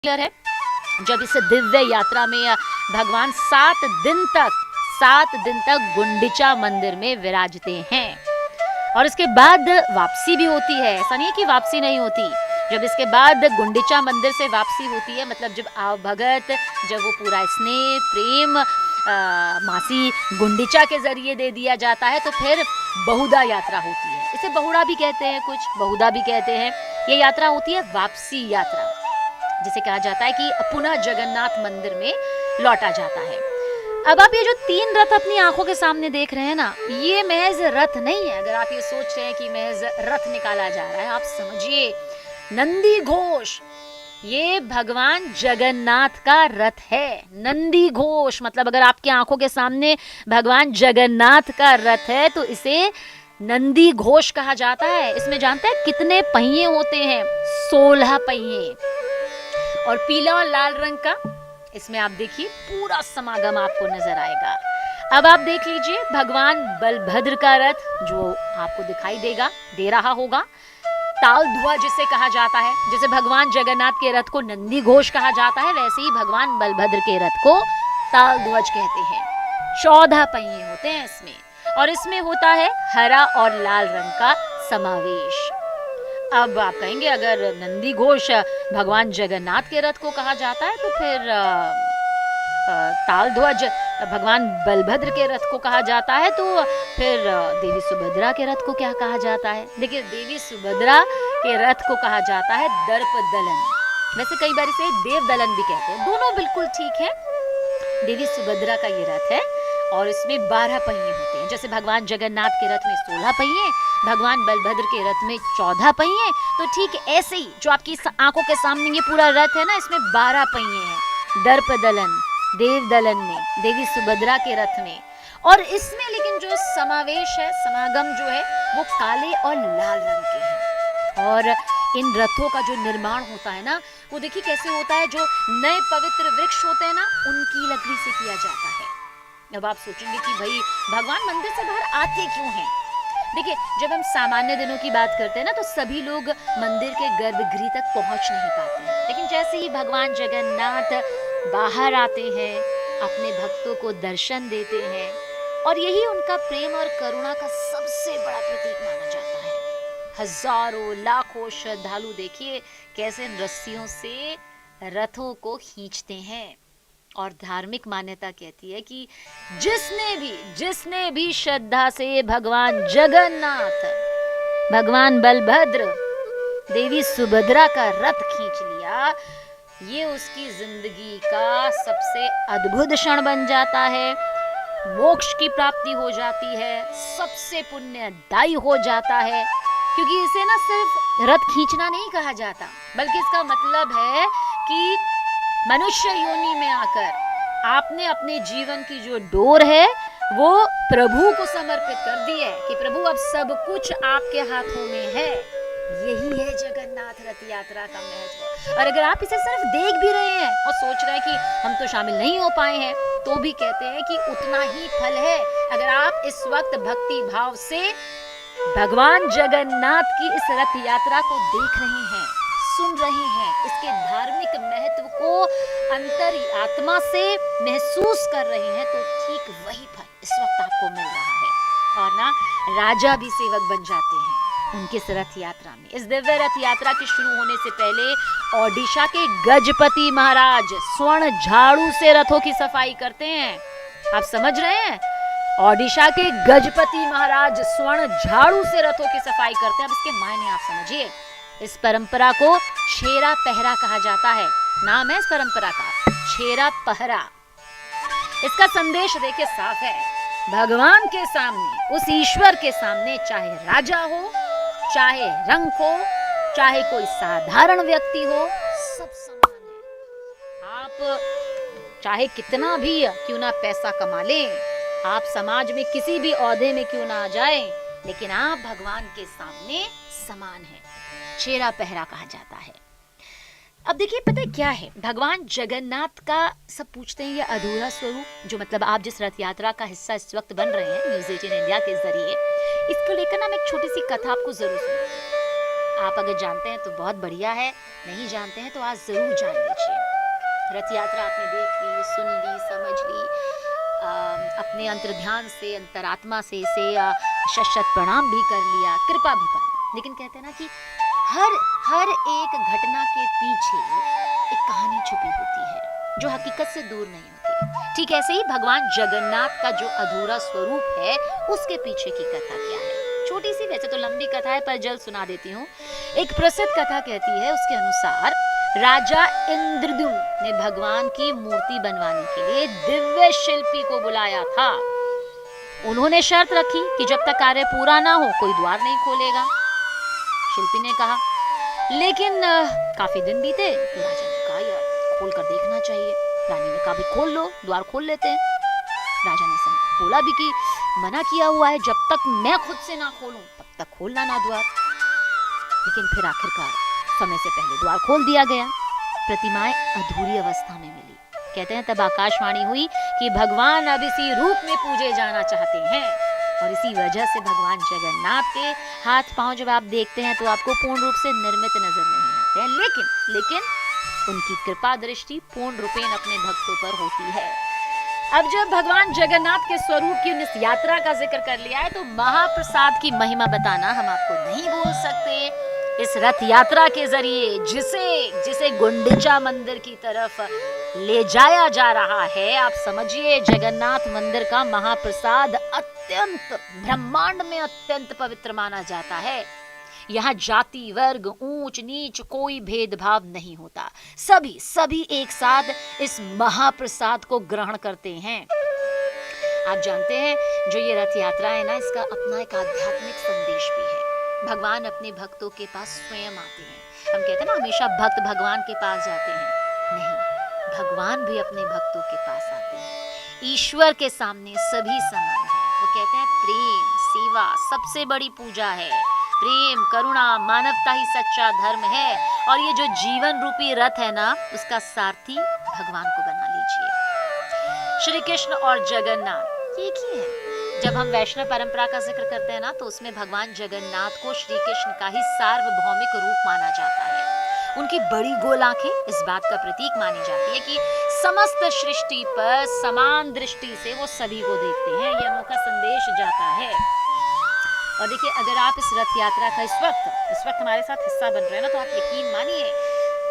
है जब इस दिव्य यात्रा में भगवान 7 दिन तक गुंडिचा मंदिर में विराजते हैं और इसके बाद वापसी भी होती है। ऐसा नहीं है कि वापसी नहीं होती। जब इसके बाद गुंडिचा मंदिर से वापसी होती है, मतलब जब भगत जब वो पूरा स्नेह प्रेम मासी गुंडिचा के जरिए दे दिया जाता है तो फिर बहुधा यात्रा होती है। इसे बहुड़ा भी कहते हैं, कुछ बहुधा भी कहते हैं। ये यात्रा होती है वापसी यात्रा, जिसे कहा जाता है कि पुनः जगन्नाथ मंदिर में लौटा जाता है। अब आप ये जो 3 रथ अपनी आंखों के सामने देख रहे हैं ना, ये महज रथ नहीं है। अगर आप ये सोच रहे हैं कि महज रथ निकाला जा रहा है, आप समझिए नंदी घोष ये भगवान जगन्नाथ का रथ है। नंदी घोष मतलब अगर आपकी आंखों के सामने भगवान जगन्नाथ का रथ है तो इसे नंदी घोष कहा जाता है। इसमें जानते हैं कितने पहिए होते हैं? 16 पहिए और पीला और लाल रंग का इसमें आप देखिए पूरा समागम आपको नजर आएगा। अब आप देख लीजिए भगवान बलभद्र का रथ जो आपको दिखाई दे रहा होगा, ताल धुआ जिसे कहा जाता है। जैसे भगवान जगन्नाथ के रथ को नंदी घोष कहा जाता है, वैसे ही भगवान बलभद्र के रथ को ताल ध्वज कहते हैं। 14 पहिए होते हैं इसमें और इसमें होता है हरा और लाल रंग का समावेश। अब आप कहेंगे अगर नंदी घोष भगवान जगन्नाथ के रथ को कहा जाता है तो फिर ताल ध्वज भगवान बलभद्र के रथ को कहा जाता है तो फिर देवी सुभद्रा के रथ को क्या कहा जाता है? देखिए देवी सुभद्रा के रथ को कहा जाता है दर्प दलन। वैसे कई बार इसे देव दलन भी कहते हैं, दोनों बिल्कुल ठीक है। देवी सुभद्रा का ये रथ है और इसमें 12 पहिए होते हैं। जैसे भगवान जगन्नाथ के रथ में 16 पहिए, भगवान बलभद्र के रथ में 14 पहिए, तो ठीक ऐसे ही जो आपकी आंखों के सामने ये पूरा रथ है ना, इसमें 12 पहिए हैं। दर्प दलन देव दलन में, देवी सुभद्रा के रथ में। और इसमें लेकिन जो समावेश है, समागम जो है वो काले और लाल रंग के हैं। और इन रथों का जो निर्माण होता है ना, वो देखिए कैसे होता है, जो नए पवित्र वृक्ष होते हैं ना उनकी लकड़ी से किया जाता है। अब आप सोचेंगे कि भाई भगवान मंदिर से बाहर आते क्यों हैं? देखिए जब हम सामान्य दिनों की बात करते हैं ना तो सभी लोग मंदिर के गर्भगृह तक पहुंच नहीं पाते हैं, लेकिन जैसे ही भगवान जगन्नाथ बाहर आते हैं, अपने भक्तों को दर्शन देते हैं और यही उनका प्रेम और करुणा का सबसे बड़ा प्रतीक माना जाता है। हजारों लाखों श्रद्धालु देखिए कैसे रस्सियों से रथों को खींचते हैं। और धार्मिक मान्यता कहती है कि जिसने भी श्रद्धा से भगवान जगन्नाथ, भगवान बलभद्र, देवी सुभद्रा का रथ खींच लिया, ये उसकी जिंदगी का सबसे अद्भुत क्षण बन जाता है। मोक्ष की प्राप्ति हो जाती है, सबसे पुण्यदायी हो जाता है। क्योंकि इसे ना सिर्फ रथ खींचना नहीं कहा जाता, बल्कि इसका मतलब है कि मनुष्य योनि में आकर आपने अपने जीवन की जो डोर है वो प्रभु को समर्पित कर दी है कि प्रभु अब सब कुछ आपके हाथों में है। यही है जगन्नाथ रथ यात्रा का महत्व। और अगर आप इसे सिर्फ देख भी रहे हैं और सोच रहे हैं कि हम तो शामिल नहीं हो पाए हैं, तो भी कहते हैं कि उतना ही फल है। अगर आप इस वक्त भक्ति भाव से भगवान जगन्नाथ की इस रथ यात्रा को देख रहे हैं, सुन रहे हैं, इसके धार्मिक महत्व को अंतर आत्मा से महसूस कर रहे हैं, तो ठीक वही फल इस वक्त आपको मिल रहा है। और ना राजा भी सेवक बन जाते हैं उनके इस रथ यात्रा में। इस दिव्य रथ यात्रा के शुरू होने से पहले ओडिशा के गजपति महाराज स्वर्ण झाड़ू से रथों की सफाई करते हैं। आप समझ रहे हैं? ओडिशा के गजपति महाराज स्वर्ण झाड़ू से रथों की सफाई करते हैं। अब इसके मायने आप समझिए। इस परंपरा को छेरा पहरा कहा जाता है। नाम है इस परंपरा का छेरा पहरा। इसका संदेश देखिए साफ है, भगवान के सामने, उस ईश्वर के सामने, चाहे राजा हो, चाहे रंग हो, चाहे कोई साधारण व्यक्ति हो, सब समान है। आप चाहे कितना भी क्यों ना पैसा कमा लें, आप समाज में किसी भी ओहदे में क्यों ना आ जाए, लेकिन आप भगवान के सामने समान है। छेरा पहरा कहा जाता है। अब देखिए पता है क्या है, भगवान जगन्नाथ का सब पूछते हैं ये अधूरा स्वरूप, जो मतलब आप जिस रथ यात्रा का हिस्सा इस वक्त बन रहे हैं न्यूज़ 18 इंडिया के जरिए, इसको लेकर ना मैं एक छोटी सी कथा आपको जरूर सुनाऊंगी। आप अगर जानते हैं तो बहुत बढ़िया है, नहीं जानते हैं तो आज जरूर जान लीजिए। रथ यात्रा आपने देख ली, सुन ली, समझ ली, अपने अंतर्ध्यान से, अंतरात्मा से इसे शत प्रणाम भी कर लिया, कृपा भी पाई। लेकिन कहते हैं ना कि हर एक घटना के पीछे एक कहानी छुपी होती है जो हकीकत से दूर नहीं होती। ठीक ऐसे ही भगवान जगन्नाथ का जो अधूरा स्वरूप है उसके पीछे की कथा क्या है। छोटी सी, वैसे तो लंबी कथा है पर जल्द सुना देती हूँ। एक प्रसिद्ध कथा कहती है, उसके अनुसार राजा इंद्रद्युम्न ने भगवान की मूर्ति बनवाने के लिए दिव्य शिल्पी को बुलाया था। उन्होंने शर्त रखी कि जब तक कार्य पूरा ना हो कोई द्वार नहीं खोलेगा। शिल्पी ने कहा, लेकिन काफी दिन बीते तो राजा ने कहा, यार खोल कर देखना चाहिए। रानी ने कहा, भी खोल लो, द्वार खोल लेते हैं। राजा ने बोला भी कि मना किया हुआ है, जब तक मैं खुद से ना खोलूं तब तक खोलना ना द्वार। लेकिन फिर आखिरकार समय से पहले द्वार खोल दिया गया। प्रतिमाएं अधूरी अवस्था में मिली। कहते हैं तब आकाशवाणी हुई कि भगवान अब इसी रूप में पूजे जाना चाहते हैं। और इसी वजह से भगवान जगन्नाथ के हाथ पांव जब आप देखते हैं तो आपको पूर्ण रूप से निर्मित नजर नहीं आते हैं, लेकिन उनकी कृपा दृष्टि पूर्ण रूपेण अपने भक्तों पर होती है। अब जब भगवान जगन्नाथ के स्वरूप की इस यात्रा का जिक्र कर लिया है तो महाप्रसाद की महिमा बताना हम आपको नहीं भूल सकते। इस रथ यात्रा के जरिए जिसे गुंडीचा मंदिर की तरफ ले जाया जा रहा है, आप समझिए जगन्नाथ मंदिर का महाप्रसाद अत्यंत ब्रह्मांड में अत्यंत पवित्र माना जाता है। यहाँ जाति, वर्ग, ऊंच नीच कोई भेदभाव नहीं होता। सभी एक साथ इस महाप्रसाद को ग्रहण करते हैं। आप जानते हैं जो ये रथ यात्रा है ना, इसका अपना एक आध्यात्मिक संदेश भी है। भगवान अपने भक्तों के पास स्वयं आते हैं। हम कहते हैं ना हमेशा भक्त भगवान के पास जाते हैं, नहीं, भगवान भी अपने भक्तों के पास आते हैं। ईश्वर के सामने सभी समान हैं। वो कहते हैं प्रेम सेवा सबसे बड़ी पूजा है। प्रेम, करुणा, मानवता ही सच्चा धर्म है। और ये जो जीवन रूपी रथ है ना, उसका सारथी भगवान को बना लीजिए। श्री कृष्ण और जगन्नाथ एक ही है। जब हम वैष्णव परंपरा का जिक्र करते हैं ना, तो उसमें भगवान जगन्नाथ को श्री कृष्ण का ही सार्वभौमिक रूप माना जाता है। उनकी बड़ी गोल आंखें इस बात का प्रतीक मानी जाती है कि समस्त सृष्टि पर समान दृष्टि से वो सभी को देखते हैं। यह अनोखा संदेश जाता है। और देखिए, अगर आप इस रथ यात्रा का इस वक्त हमारे साथ हिस्सा बन रहे हैं ना, तो आप यकीन मानिए,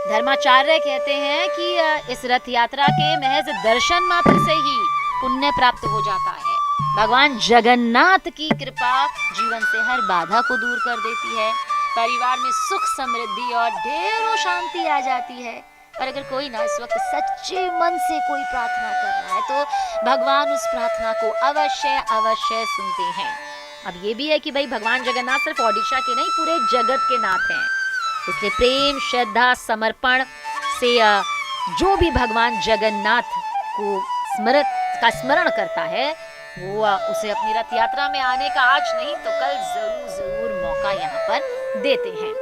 धर्माचार्य कहते हैं कि इस रथ यात्रा के महज दर्शन मात्र से ही पुण्य प्राप्त हो जाता है। भगवान जगन्नाथ की कृपा जीवन से हर बाधा को दूर कर देती है। परिवार में सुख, समृद्धि और ढेरों शांति आ जाती है। और अगर कोई ना इस वक्त सच्चे मन से कोई प्रार्थना कर रहा है तो भगवान उस प्रार्थना को अवश्य सुनते हैं। अब ये भी है कि भाई भगवान जगन्नाथ सिर्फ ओडिशा के नहीं, पूरे जगत के नाथ हैं। इसलिए प्रेम, श्रद्धा, समर्पण से जो भी भगवान जगन्नाथ को स्मरण करता है, वो उसे अपनी रथ यात्रा में आने का आज नहीं तो कल जरूर मौका यहाँ पर देते हैं।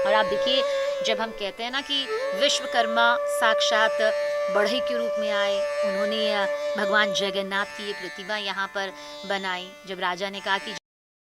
और आप देखिए, जब हम कहते हैं ना कि विश्वकर्मा साक्षात बढ़ई के रूप में आए, उन्होंने भगवान जगन्नाथ की ये प्रतिमा यहाँ पर बनाई। जब राजा ने कहा कि